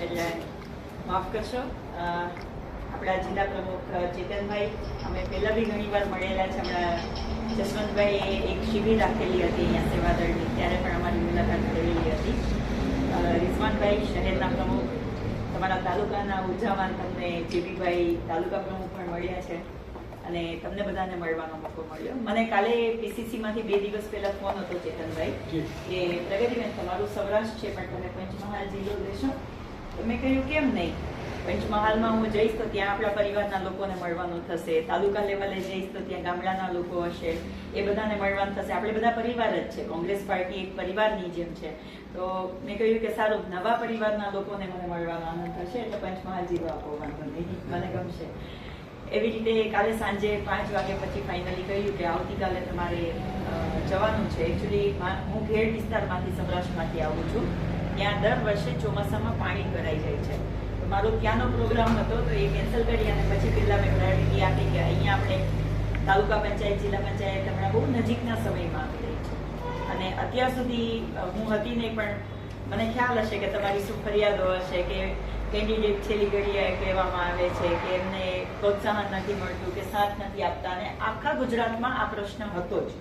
એટલે માફ કરશો. આપણા જિલ્લા પ્રમુખ ચેતનભાઈ, અમે પહેલાં બી ઘણી વાર મળેલા છે. હમણાં જસવંતભાઈએ એક શિબિર રાખેલી હતી અહીંયા સેવાદળની, ત્યારે પણ અમારી મુલાકાત કરેલી હતી. રિઝવાનભાઈ શહેરના પ્રમુખ, તમારા તાલુકાના ઉર્જાવાન તમને જીબીભાઈ તાલુકા પ્રમુખ પણ મળ્યા છે અને તમને બધાને મળવાનો મોકો મળ્યો. મને કાલે પીસીસીમાંથી 2 દિવસ પહેલા ફોન હતો ચેતનભાઈ કે પ્રગતિબેન તમારું સૌરાષ્ટ્ર છે પણ તમે પંચમહાલ જિલ્લો લેશો. તો મેં કહ્યું કેમ નહીં, પંચમહાલમાં હું જઈશ તો ત્યાં આપણા પરિવારના લોકોને મળવાનું થશે, તાલુકા લેવલે જઈશ તો ત્યાં ગામડાના લોકો હશે, એ બધાને મળવાનું થશે. આપણે બધા પરિવાર જ છે, કોંગ્રેસ પાર્ટી એક પરિવારની જેમ છે. તો મેં કહ્યું કે સારું, નવા પરિવારના લોકોને મને મળવાનો આનંદ થશે એટલે પંચમહાલ જિલ્લો આપો, વાંધો નહીં, મને ગમશે. એવી રીતે કાલે સાંજે 5 વાગ્યા પછી ફાઇનલી કહ્યું કે આવતીકાલે તમારે જવાનું છે. એકચ્યુઅલી હું ઘેડ વિસ્તારમાંથી સૌરાષ્ટ્રમાંથી આવું છું. ત્યાં દર વર્ષે ચોમાસામાં પાણી ભરાઈ જાય છે. તો મારો ત્યાંનો પ્રોગ્રામ હતો તો એ કેન્સલ કરી અને પછી પહેલાં મેં પ્રાયોરિટી આપી કે અહીંયા આપણે તાલુકા પંચાયત, જિલ્લા પંચાયત હમણાં બહુ નજીકના સમયમાં આવી રહી છે. અને અત્યાર સુધી હું હતી નહીં, પણ મને ખ્યાલ હશે કે તમારી શું ફરિયાદો હશે કે કેન્ડિડેટ છેલ્લી ઘડીએ કહેવામાં આવે છે કે એમને પ્રોત્સાહન નથી મળતું કે સાથ નથી આપતા. અને આખા ગુજરાતમાં આ પ્રશ્ન હતો જ.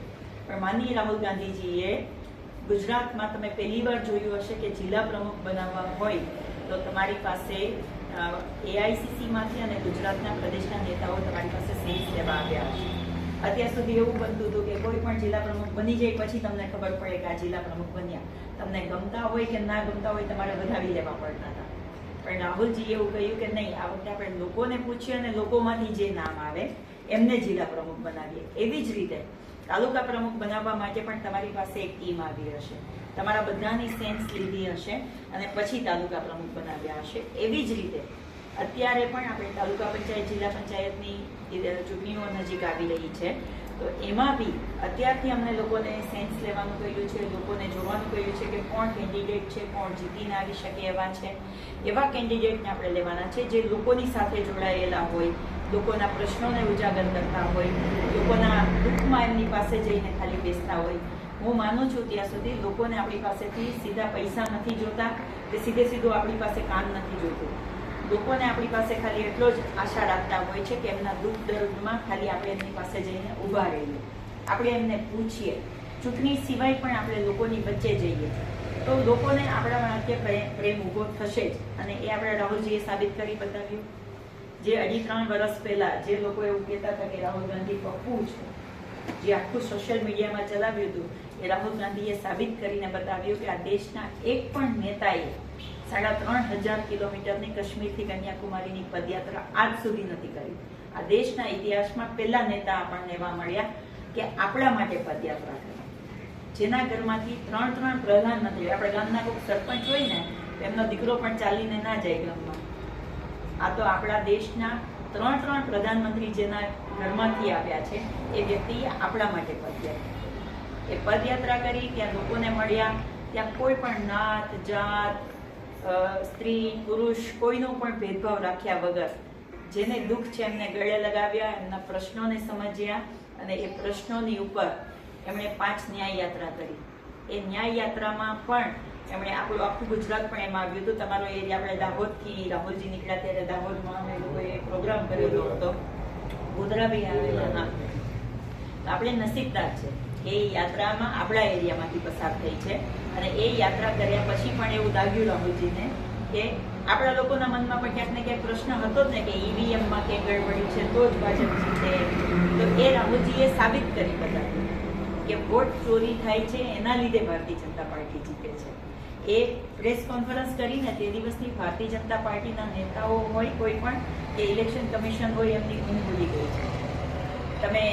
પણ માનનીય રાહુલ ગાંધીજીએ ગુજરાતમાં તમે પહેલી વાર જોયું હશે કે જિલ્લા પ્રમુખ બનાવવા હોય તો તમારી પાસે એઆઈસીસીમાંથી અને ગુજરાતના પ્રદેશના નેતાઓ તમારી પાસે સેન્સ લેવા આવ્યા હશે. અત્યાર સુધી એવું બનતું હતું કે કોઈ પણ જિલ્લા પ્રમુખ બની જાય પછી તમને ખબર પડે કે આ જિલ્લા પ્રમુખ બન્યા. તમને ગમતા હોય કે ના ગમતા હોય તમારે વધાવી લેવા પડતા હતા. પણ રાહુલજીએ એવું કહ્યું કે નહીં, આ વખતે આપણે લોકોને પૂછીએ અને લોકોમાંથી જે નામ આવે એમને જિલ્લા પ્રમુખ બનાવીએ. એવી જ રીતે તાલુકા પ્રમુખ બનાવવા માટે પણ તમારી પાસે એક ટીમ આવી હશે, તમારા બધાની સેન્સ લીધી હશે અને પછી તાલુકા પ્રમુખ બનાવ્યા હશે. એવી જ રીતે અત્યારે પણ આપણે તાલુકા પંચાયત, જિલ્લા પંચાયતની ચૂંટણીઓ નજીક આવી રહી છે. તો એમાં બી અત્યારથી અમને લોકોને સેન્સ લેવાનું કહ્યું છે, લોકોને જોવાનું કહ્યું છે કે કોણ કેન્ડિડેટ છે, કોણ જીતીને આવી શકે એવા છે. એવા કેન્ડિડેટને આપણે લેવાના છે જે લોકોની સાથે જોડાયેલા હોય, લોકોના પ્રશ્નોને ઉજાગર કરતા હોય, લોકોના દુઃખમાં એમની પાસે જઈને ખાલી બેસતા હોય. હું માનું છું ત્યાં સુધી લોકોને આપણી પાસેથી સીધા પૈસા નથી જોતા કે સીધું આપણી પાસે કામ નથી જોતું. લોકોને આપણી પાસે ખાલી એટલો જ આશા રાખતા હોય છે કે એમના દુઃખ દર્દમાં ખાલી આપણે એમની પાસે જઈને ઊભા રહીએ, આપણે એમને પૂછીએ. ચૂંટણી સિવાય પણ આપણે લોકોની વચ્ચે જઈએ તો લોકોને આપણા માટે પ્રેમ ઊભો થશે જ. અને એ આપણે રાહુલજીએ સાબિત કરી બતાવ્યું. જે 2.5-3 વર્ષ પહેલા જે લોકો એવું કહેતા હતા કે રાહુલ ગાંધી પપ્પુ છે, જે આખું સોશિયલ મીડિયામાં ચલાવ્યું હતું, એ રાહુલ ગાંધીએ સાબિત કરીને બતાવ્યું કે આ દેશના એક પણ નેતાએ 3,500 કિલોમીટરની કાશ્મીરથી કન્યાકુમારીની પદયાત્રા આજ સુધી નથી કરી. આ દેશના ઇતિહાસમાં પહેલા નેતા આપણને એવા મળ્યા કે આપણા માટે પદયાત્રા કરી, જેના ઘરમાંથી 3 પ્રધાનમંત્રી, આપણે ગામના કોઈ સરપંચ હોય ને એમનો દીકરો પણ ચાલીને ના જાય ગામમાં. આ તો આપણા દેશના 3 પ્રધાનમંત્રી જેના ઘરમાંથી આવ્યા છે એ વ્યક્તિએ આપણા માટે પદયાત્રા કરી. ત્યાં લોકોને મળ્યા, ત્યાં કોઈ પણ નાત જાત, સ્ત્રી પુરુષ કોઈનો પણ ભેદભાવ રાખ્યા વગર જેને દુઃખ છે એમને ગળે લગાવ્યા, એમના પ્રશ્નોને સમજ્યા અને એ પ્રશ્નોની ઉપર એમણે 5 ન્યાય યાત્રા કરી. એ ન્યાય યાત્રામાં પણ એમણે આપણું આખું ગુજરાત પણ એમાં આવ્યું હતું. તમારો એરિયા, આપણે દાહોદથી રાહુલજી નીકળ્યા ત્યારે દાહોદમાં અમે લોકોએ પ્રોગ્રામ કરેલો હતો, ગોધરા બી આવેલા. આપણે નસીબદાર છે એ યાત્રામાં આપણા એરિયામાંથી પસાર થઈ છે. અને એ યાત્રા કર્યા પછી પણ એવું લાગ્યું રાહુલજીને કે આપણા લોકોના મનમાં પણ ક્યાંક ને ક્યાંક પ્રશ્ન હતો જ ને કે ઈવીએમમાં કે ગડબડી છે તો જ ભાજપ જીતે. તો એ રાહુલજીએ સાબિત કરી બતાવ્યું કે વોટ ચોરી થાય છે એના લીધે ભારતીય જનતા પાર્ટી જીતે છે. એ પ્રેસ કોન્ફરન્સ કરીને તે દિવસની ભારતીય જનતા પાર્ટીના નેતાઓ હોય કોઈ પણ કે ઇલેક્શન કમિશન હોય એમની ઊંઘ ભૂલી ગઈ છે. તમે